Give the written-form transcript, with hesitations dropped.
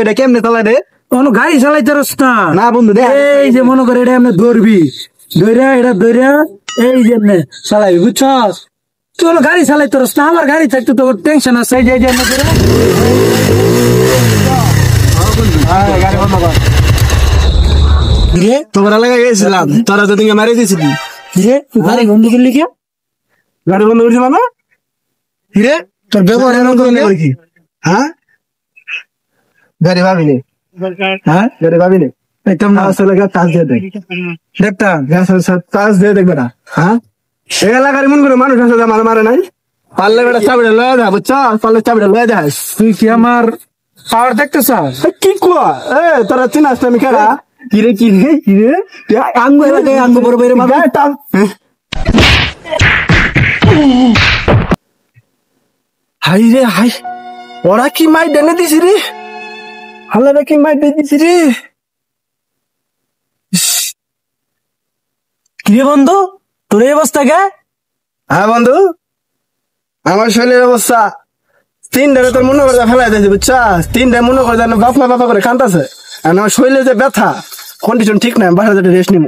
এটা কেমনে চালাই রে? কোনো গাড়ি চালাইতে রস না। না বন্ধু দে, এই যে মনে করে এটা এমনি ধরবি, এটা ধরে এই যে এমনি চালাবি, বুঝছস? তুই কোনো গাড়ি চালাইতে রস না, আমার গাড়ি থাকতে তোর টেনশন আছে। এই যে এমনি করে গাড়ি বন্ধ কর। রে তোমরা লাগাই গেছিলাম, তোরা তো দিকে মারি দিয়েছিলি। রে তুই গাড়ি বন্ধ করলি কে? গাড়ি বন্ধ করছি মানে রে তোর ব্যবহার এমন করলি কি? হ্যাঁ গাড়ি ভাবিনি, হ্যাঁ গাড়ি ভাবিনি। একদম না আসলে টাচ দিয়ে দেখ, দেখতাম। টাচ দিয়ে দেখবে না। হ্যাঁ এগুলা গাড়ি মন করে মানুষ আসলে মারে মারে নাই। পারলে বেটা চাবিটা লয়ে যা, বুঝছ? পারলে চাবিটা লয়ে যাস। তুই কি আমার পাওয়ার দেখতেছস? কি কুয়া এ তোরা চিনাস না আমি খেলা? কিরে কিরে কিরে আঙ্গু এলাকায় আঙ্গু বড় বাইরে মারবে। হাই রে হাই, ওরা কি মাই ডেনে দিছি রে, হালারা কি মাই ডেনে দিছি রে। কিরে বন্ধু তোর এই অবস্থা কে? হ্যাঁ বন্ধু, আমার শরীরের অবস্থা তিনটারে তোর মনে করে ফেলাই দিয়েছে, বুঝছাস? তিনটায় মনে করে বাপা বাপা করে কান্দাছে। আর আমার শরীরে যে ব্যথা, কন্ডিশন ঠিক নাই, বাসা যেটা রেস্ট নিব।